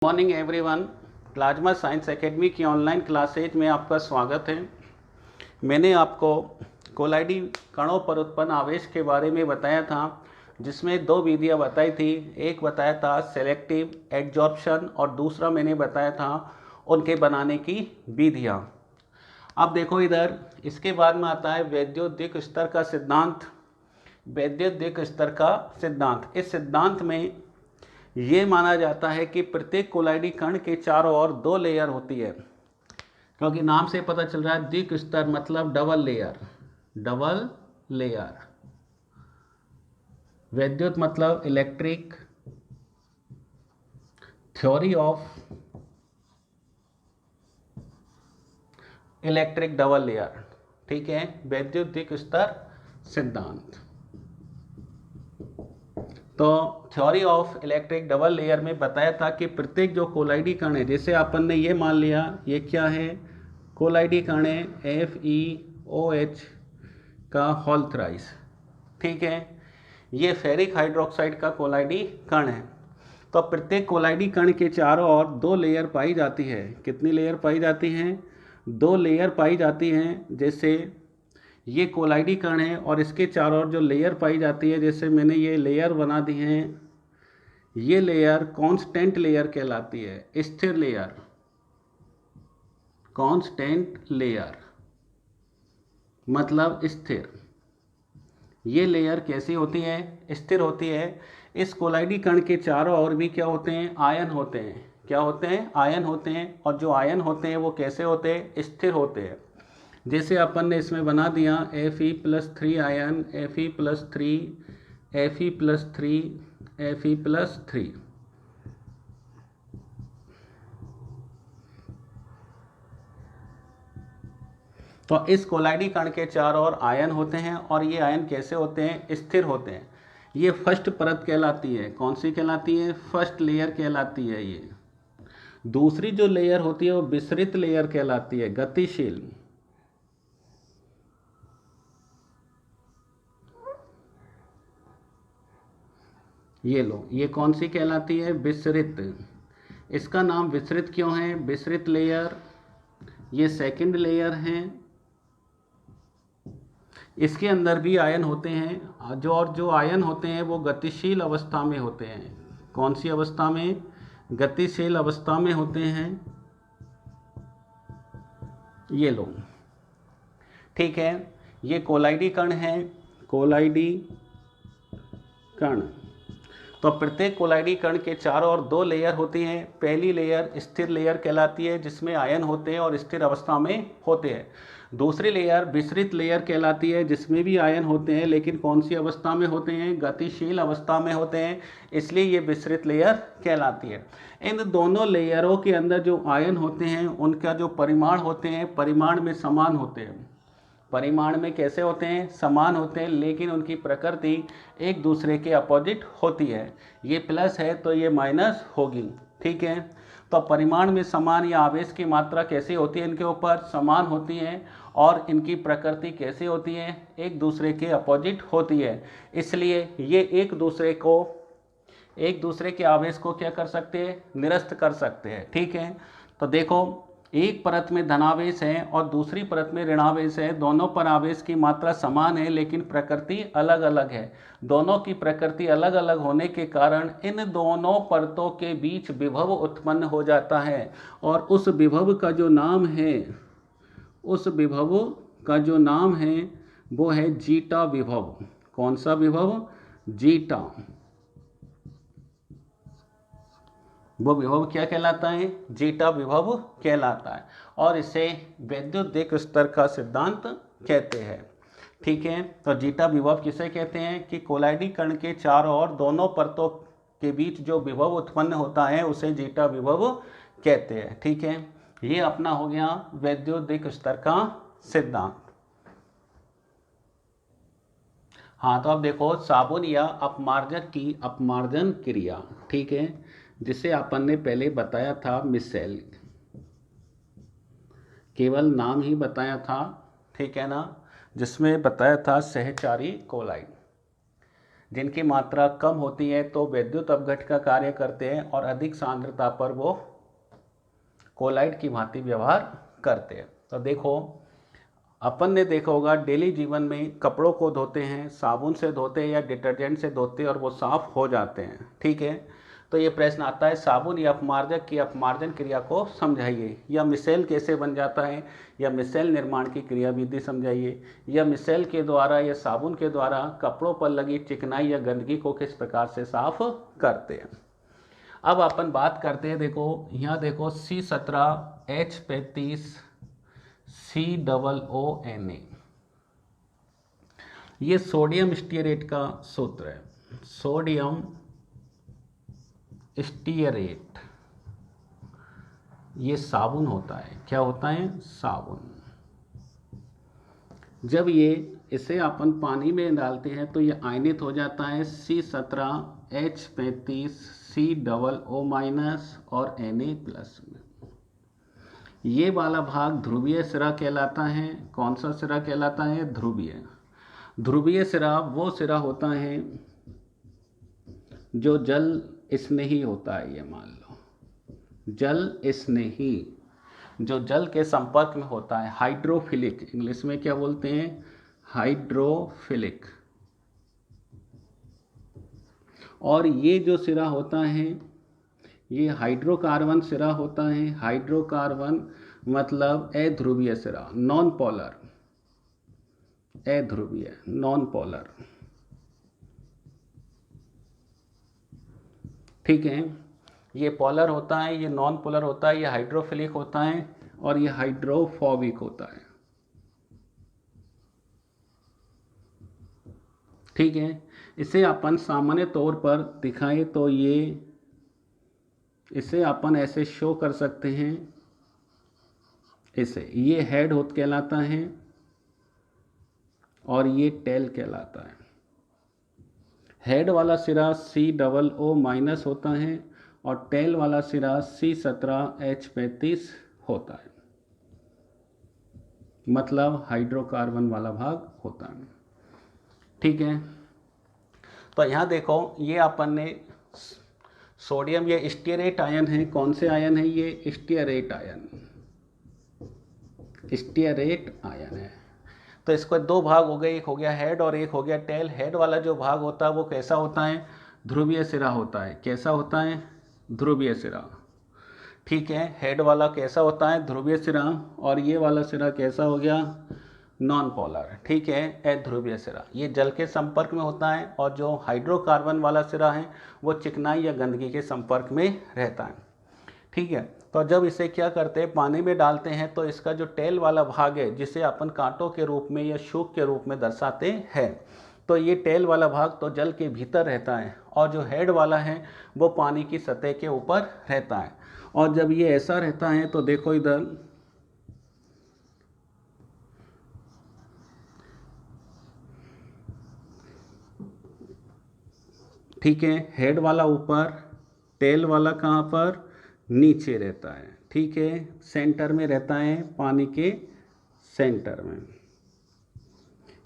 Morning everyone. Plasma science academy की online classes में आपका स्वागत है। मैंने आपको कोलाइडी कणों पर उत्पन्न आवेश के बारे में बताया था, जिसमें दो विधियां बताई थी। एक बताया था सेलेक्टिव एड्जॉर्प्शन और दूसरा मैंने बताया था उनके बनाने की विधियां। अब देखो इधर, इसके बाद में आता है वैद्युतिक स्तर का सिद्धांत। वैद्युतिक स्तर का सिद्धांत, इस सिद्धांत में ये माना जाता है कि प्रत्येक कोलाइडी कण के चारों ओर दो लेयर होती है, क्योंकि नाम से पता चल रहा है द्विक स्तर मतलब डबल लेयर। डबल लेयर, वैद्युत मतलब electric, theory of electric double layer. ठीक है, वैद्युतिक स्तर सिद्धांत। तो theory of electric double layer में बताया था कि प्रत्येक जो कोलाइडी कण है, जैसे अपन ने ये मान लिया ये क्या है, कोलाइडी कण है FeOH का होल थ्राइस। ठीक है, ये फेरिक हाइड्रोक्साइड का कोलाइडी कण है। तो प्रत्येक कोलाइडी कण के चारों ओर दो लेयर पाई जाती है। कितनी लेयर पाई जाती हैं? दो लेयर पाई जाती हैं। जैसे ये कोलाइडी कण है और इसके चारों ओर जो लेयर पाई जाती है, जैसे मैंने ये लेयर बना दी है, ये लेयर कांस्टेंट लेयर कहलाती है, स्थिर लेयर। कांस्टेंट लेयर मतलब स्थिर। ये लेयर कैसी होती है? स्थिर होती है। इस कोलाइडी कण के चारों ओर भी क्या होते हैं? आयन होते हैं। क्या होते हैं? आयन होते हैं। और जो आयन होते हैं वो कैसे होते हैं? स्थिर होते हैं। जैसे अपन ने इसमें बना दिया Fe+3 ion, Fe+3, Fe+3, Fe+3। तो इस कोलाइडी कण के चारों ओर आयन होते हैं और ये आयन कैसे होते हैं? स्थिर होते हैं। ये फर्स्ट परत कहलाती है। कौन सी कहलाती है? फर्स्ट लेयर कहलाती है ये। दूसरी जो लेयर होती है वो विसरित लेयर कहलाती है, गतिशील। ये लो, ये कौन सी कहलाती है? विसरित। इसका नाम विसरित क्यों है? विसरित लेयर, ये सेकंड लेयर है। इसके अंदर भी आयन होते हैं, जो आयन होते हैं वो गतिशील अवस्था में होते हैं। कौन सी अवस्था में? गतिशील अवस्था में होते हैं। ये लो, ठीक है, ये कोलाइडी कण है। कोलाइडी कण। तो प्रत्येक कोलाइडी कण के चारों ओर दो लेयर होती हैं। पहली लेयर स्थिर लेयर कहलाती है, जिसमें आयन होते हैं और स्थिर अवस्था में होते हैं। दूसरी लेयर विसरित लेयर कहलाती है, जिसमें भी आयन होते हैं, लेकिन कौन सी अवस्था में होते हैं? गतिशील अवस्था में होते हैं, इसलिए ये विसरित लेयर कहलाती है। इन दोनों लेयरों के अंदर जो आयन होते हैं उनका जो परिमाण होते हैं, परिमाण में समान होते हैं। परिमाण में कैसे होते हैं? समान होते हैं, लेकिन उनकी प्रकृति एक दूसरे के अपोजिट होती है। ये प्लस है तो ये माइनस होगी। ठीक है, तो परिमाण में समान या आवेश की मात्रा कैसी होती है? इनके ऊपर समान होती है। और इनकी प्रकृति कैसी होती है? एक दूसरे के अपोजिट होती है। इसलिए ये एक दूसरे के आवेश को क्या कर सकते हैं? निरस्त कर सकते हैं। ठीक है, तो देखो, एक परत में धनावेश है और दूसरी परत में ऋणावेश है। दोनों पर आवेश की मात्रा समान है, लेकिन प्रकृति अलग अलग है। दोनों की प्रकृति अलग अलग होने के कारण इन दोनों परतों के बीच विभव उत्पन्न हो जाता है। और उस विभव का जो नाम है वो है जीटा विभव। कौन सा विभव? जीटा। वो विभव क्या कहलाता है? जीटा विभव कहलाता है। और इसे वैद्युतिक स्तर का सिद्धांत कहते हैं। ठीक है, तो जीटा विभव किसे कहते हैं? कि कोलाइडी कण के चारों ओर दोनों परतों के बीच जो विभव उत्पन्न होता है उसे जीटा विभव कहते हैं। ठीक है, ये अपना हो गया वैद्युतिक स्तर का सिद्धांत। हाँ, तो अब देखो, साबुन या अपमार्जक की अपमार्जन क्रिया, ठीक है, जिसे अपन ने पहले बताया था मिसेल, केवल नाम ही बताया था, ठीक है ना, जिसमें बताया था सहचारी कोलाइड। जिनकी मात्रा कम होती है तो विद्युत अपघट का कार्य करते हैं और अधिक सांद्रता पर वो कोलाइड की भांति व्यवहार करते हैं। तो देखो अपन ने देखा होगा डेली जीवन में कपड़ों को धोते हैं, साबुन से धोते हैं या डिटर्जेंट से धोते हैं और वो साफ हो जाते हैं, ठीक है। तो ये प्रश्न आता है साबुन या अपमार्जक की अपमार्जन क्रिया को समझाइए, या मिसेल कैसे बन जाता है, या मिसेल निर्माण की क्रिया विधि समझाइए, या मिसेल के द्वारा या साबुन के द्वारा कपड़ों पर लगी चिकनाई या गंदगी को किस प्रकार से साफ करते हैं। अब अपन बात करते हैं, देखो यहाँ देखो C17H35 COONA, ये सोडियम स्टीयरेट का सूत्र है। सोडियम स्टीयरेट ये साबुन होता है, क्या होता है, साबुन। जब ये इसे अपन पानी में डालते हैं तो ये आयनित हो जाता है C17H35 COO- और Na+ में। ये वाला भाग ध्रुवीय सिरा कहलाता है। कौन सा सिरा कहलाता है, ध्रुवीय। ध्रुवीय सिरा वो सिरा होता है जो जल स्नेही होता है, ये मान लो जल स्नेही, जो जल के संपर्क में होता है, हाइड्रोफिलिक, इंग्लिश में क्या बोलते हैं, हाइड्रोफिलिक। और ये जो सिरा होता है ये हाइड्रोकार्बन सिरा होता है। हाइड्रोकार्बन मतलब अध्रुवीय सिरा, नॉन पोलर, अध्रुवीय नॉन पोलर, ठीक है। ये पोलर होता है, ये नॉन पोलर होता है, ये हाइड्रोफिलिक होता है और ये हाइड्रोफोबिक होता है, ठीक है। इसे अपन सामान्य तौर पर दिखाएं तो इसे अपन ऐसे शो कर सकते हैं, इसे ये हेड होत कहलाता है और ये टेल कहलाता है। हेड वाला सिरा COO- होता है और टेल वाला सिरा C17H35 होता है, मतलब हाइड्रोकार्बन वाला भाग होता है, ठीक है। तो यहाँ देखो ये अपन ने सोडियम, ये स्टीयरेट आयन है। कौन से आयन है, ये स्टीयरेट आयन, स्टीयरेट आयन है। तो इसको दो भाग हो गए, एक हो गया हेड और एक हो गया टेल। हेड वाला जो भाग होता है वो कैसा होता है, ध्रुवीय सिरा होता है। कैसा होता है, ध्रुवीय सिरा, ठीक है। हेड वाला कैसा होता है, ध्रुवीय सिरा, और ये वाला सिरा कैसा हो गया, नॉन पोलर, ठीक है, अध्रुवीय सिरा। ये जल के संपर्क में होता है और जो हाइड्रोकार्बन वाला सिरा है वो चिकनाई या गंदगी के संपर्क में रहता है, ठीक है। तो जब इसे क्या करते हैं, पानी में डालते हैं तो इसका जो टेल वाला भाग है जिसे अपन कांटों के रूप में या शूक के रूप में दर्शाते हैं, तो ये टेल वाला भाग तो जल के भीतर रहता है और जो हेड वाला है वो पानी की सतह के ऊपर रहता है। और जब ये ऐसा रहता है तो देखो इधर, ठीक है, हेड वाला ऊपर, टेल वाला कहाँ पर, नीचे रहता है, ठीक है, सेंटर में रहता है, पानी के सेंटर में।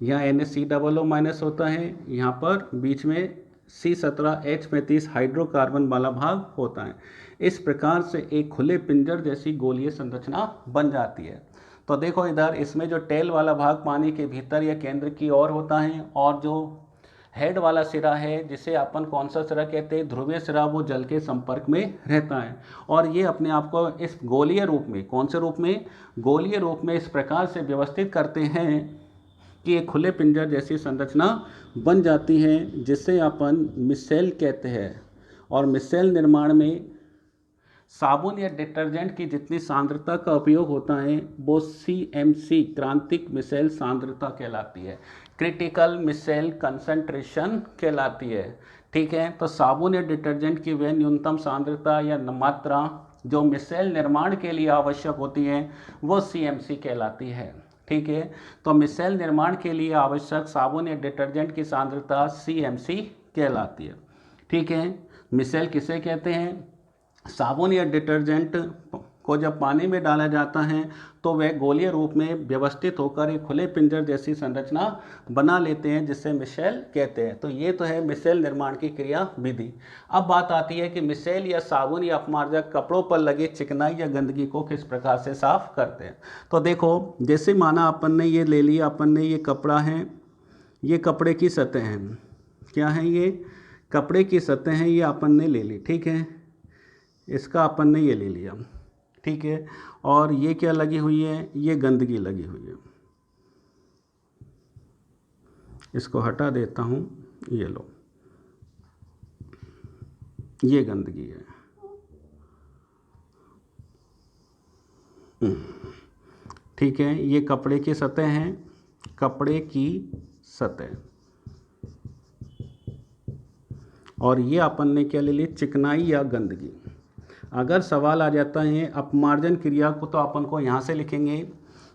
यहाँ NaCOO- होता है, यहाँ पर बीच में C17H35 हाइड्रोकार्बन वाला भाग होता है। इस प्रकार से एक खुले पिंजर जैसी गोलीय संरचना बन जाती है। तो देखो इधर, इसमें जो टेल वाला भाग पानी के भीतर या केंद्र की ओर होता है और जो हेड वाला सिरा है जिसे अपन कौन सा सिरा कहते हैं, ध्रुवीय सिरा, वो जल के संपर्क में रहता है। और ये अपने आप को इस गोलीय रूप में, कौन से रूप में, गोलीय रूप में इस प्रकार से व्यवस्थित करते हैं कि एक खुले पिंजर जैसी संरचना बन जाती है जिसे अपन मिसेल कहते हैं। और मिसेल निर्माण में साबुन या डिटर्जेंट की जितनी सांद्रता का उपयोग होता है वो CMC क्रांतिक मिसेल सांद्रता कहलाती है, क्रिटिकल मिसेल कंसंट्रेशन कहलाती है, ठीक है। तो साबुन या डिटर्जेंट की वह न्यूनतम सांद्रता या मात्रा जो मिसेल निर्माण के लिए आवश्यक होती है वो CMC कहलाती है, ठीक है। तो मिसेल निर्माण के लिए आवश्यक साबुन या डिटर्जेंट की सांद्रता CMC कहलाती है, ठीक है। मिसेल किसे कहते हैं, साबुन या डिटर्जेंट को जब पानी में डाला जाता है तो वह गोलीय रूप में व्यवस्थित होकर एक खुले पिंजर जैसी संरचना बना लेते हैं, जिससे मिसेल कहते हैं। तो ये तो है मिसेल निर्माण की क्रिया विधि। अब बात आती है कि मिसेल या साबुन या अपमार्जक कपड़ों पर लगे चिकनाई या गंदगी को किस प्रकार से साफ करते हैं। तो देखो, जैसे माना अपन ने ये ले लिया, अपन ने ये कपड़ा है, ये कपड़े की सतह हैं, क्या है ये कपड़े की सतह हैं, ये अपन ने ले ली, ठीक है, इसका अपन ने ये ले लिया, ठीक है, और ये क्या लगी हुई है, ये गंदगी लगी हुई है, इसको हटा देता हूँ, ये लो, ये गंदगी है, ठीक है, ये कपड़े की सतह हैं, कपड़े की सतह, और ये अपन ने क्या ले ली, चिकनाई या गंदगी। अगर सवाल आ जाता है अपमार्जन क्रिया को, तो अपन को यहाँ से लिखेंगे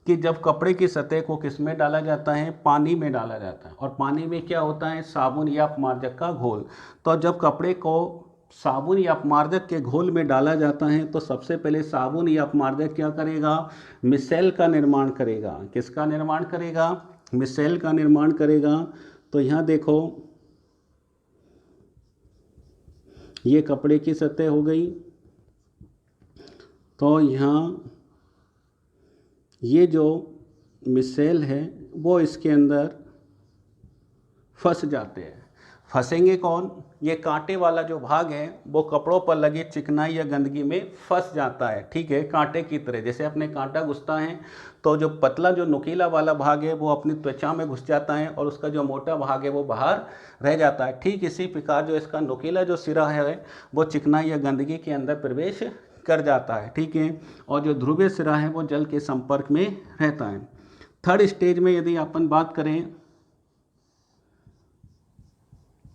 कि जब कपड़े की सतह को किस में डाला जाता है, पानी में डाला जाता है, और पानी में क्या होता है, साबुन या अपमार्जक का घोल। तो जब कपड़े को साबुन या अपमार्जक के घोल में डाला जाता है तो सबसे पहले साबुन या अपमार्जक क्या करेगा, मिसेल का निर्माण करेगा। किसका निर्माण करेगा, मिसेल का निर्माण करेगा। तो यहाँ देखो, ये कपड़े की सतह हो गई, तो यहाँ ये जो मिसेल है वो इसके अंदर फंस जाते हैं। फंसेंगे कौन, ये कांटे वाला जो भाग है वो कपड़ों पर लगे चिकनाई या गंदगी में फंस जाता है, ठीक है, कांटे की तरह। जैसे अपने कांटा घुसता है तो जो पतला जो नुकीला वाला भाग है वो अपनी त्वचा में घुस जाता है और उसका जो मोटा भाग है वो बाहर रह जाता है। ठीक इसी प्रकार जो इसका नुकीला जो सिरा है वो चिकनाई या गंदगी के अंदर प्रवेश कर जाता है, ठीक है, और जो ध्रुवीय सिरा है वो जल के संपर्क में रहता है। थर्ड स्टेज में यदि अपन बात करें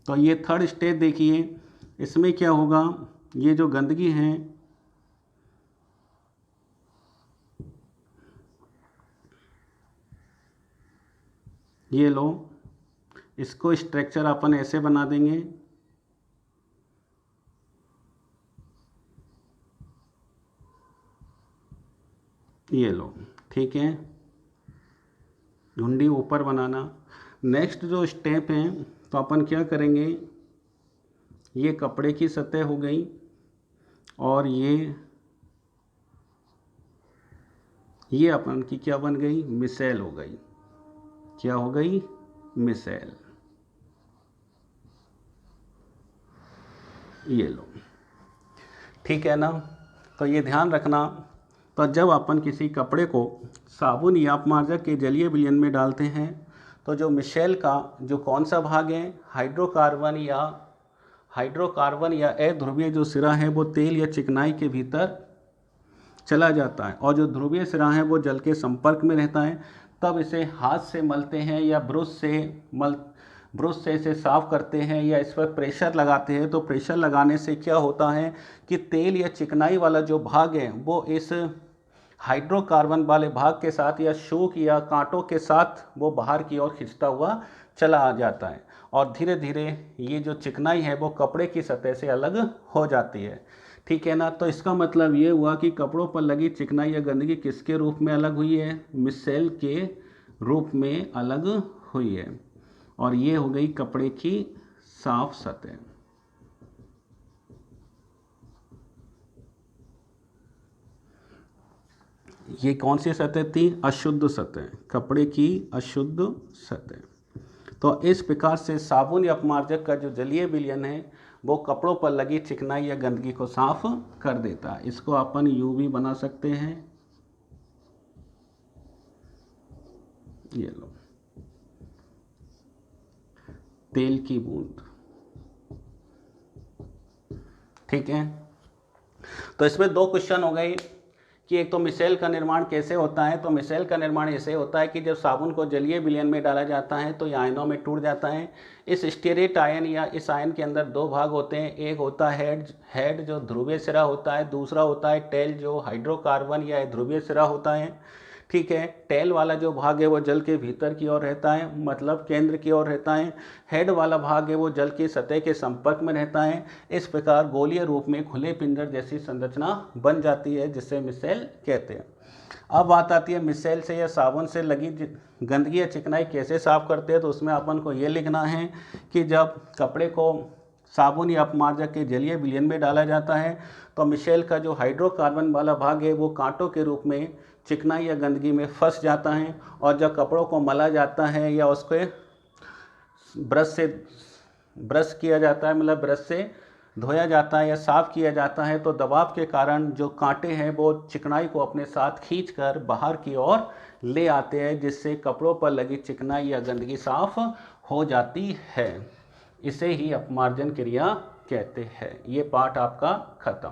तो ये थर्ड स्टेज देखिए, इसमें क्या होगा, ये जो गंदगी है ये लो, इसको स्ट्रक्चर अपन ऐसे बना देंगे, ये लो, ठीक है, झुंडी ऊपर बनाना। नेक्स्ट जो स्टेप है तो अपन क्या करेंगे, ये कपड़े की सतह हो गई और ये अपन की क्या बन गई, मिसेल हो गई। क्या हो गई, मिसेल। ये लो, ठीक है ना। तो ये ध्यान रखना, तो जब अपन किसी कपड़े को साबुन या अपमार्जक के जलीय विलयन में डालते हैं तो जो मिसेल का जो कौन सा भाग है, हाइड्रोकार्बन या अध्रुवीय जो सिरा है वो तेल या चिकनाई के भीतर चला जाता है, और जो ध्रुवीय सिरा है वो जल के संपर्क में रहता है। तब इसे हाथ से मलते हैं या ब्रश से इसे साफ करते हैं या इस पर प्रेशर लगाते हैं। तो प्रेशर लगाने से क्या होता है कि तेल या चिकनाई वाला जो भाग है वो इस हाइड्रोकार्बन वाले भाग के साथ या शोक या कांटों के साथ वो बाहर की ओर खिंचता हुआ चला आ जाता है, और धीरे धीरे ये जो चिकनाई है वो कपड़े की सतह से अलग हो जाती है, ठीक है ना। तो इसका मतलब ये हुआ कि कपड़ों पर लगी चिकनाई या गंदगी किसके रूप में अलग हुई है, मिसेल के रूप में अलग हुई है, और ये हो गई कपड़े की साफ सतह। ये कौन सी सतह थी, अशुद्ध सतह, कपड़े की अशुद्ध सतह। तो इस प्रकार से साबुन या अपमार्जक का जो जलीय विलयन है वो कपड़ों पर लगी चिकनाई या गंदगी को साफ कर देता है। इसको अपन यू भी बना सकते हैं, ये लो, तेल की बूंद, ठीक है। तो इसमें दो क्वेश्चन हो गए कि एक तो मिसेल का निर्माण कैसे होता है। तो मिसेल का निर्माण ऐसे होता है कि जब साबुन को जलीय विलयन में डाला जाता है तो ये आयनों में टूट जाता है। इस स्टीरेट आयन या इस आयन के अंदर दो भाग होते हैं, एक होता है हेड जो ध्रुवीय सिरा होता है, दूसरा होता है टेल जो हाइड्रोकार्बन या ध्रुवीय सिरा होता है, ठीक है। टेल वाला जो भाग है वो जल के भीतर की ओर रहता है, मतलब केंद्र की ओर रहता है। हेड वाला भाग है वो जल की सतह के संपर्क में रहता है। इस प्रकार गोलीय रूप में खुले पिंजर जैसी संरचना बन जाती है, जिसे मिसेल कहते हैं। अब बात आती है मिसेल से या साबुन से लगी गंदगी या चिकनाई कैसे साफ करते हैं। तो उसमें अपन को ये लिखना है कि जब कपड़े को साबुन या अपमार्जक के जलीय विलयन में डाला जाता है तो मिसेल का जो हाइड्रोकार्बन वाला भाग है वो कांटों के रूप में चिकनाई या गंदगी में फंस जाता है, और जब कपड़ों को मला जाता है या उसके ब्रश किया जाता है, मतलब ब्रश से धोया जाता है या साफ़ किया जाता है, तो दबाव के कारण जो कांटे हैं वो चिकनाई को अपने साथ खींचकर बाहर की ओर ले आते हैं, जिससे कपड़ों पर लगी चिकनाई या गंदगी साफ हो जाती है। इसे ही अपमार्जन क्रिया कहते हैं। ये पार्ट आपका खत्म।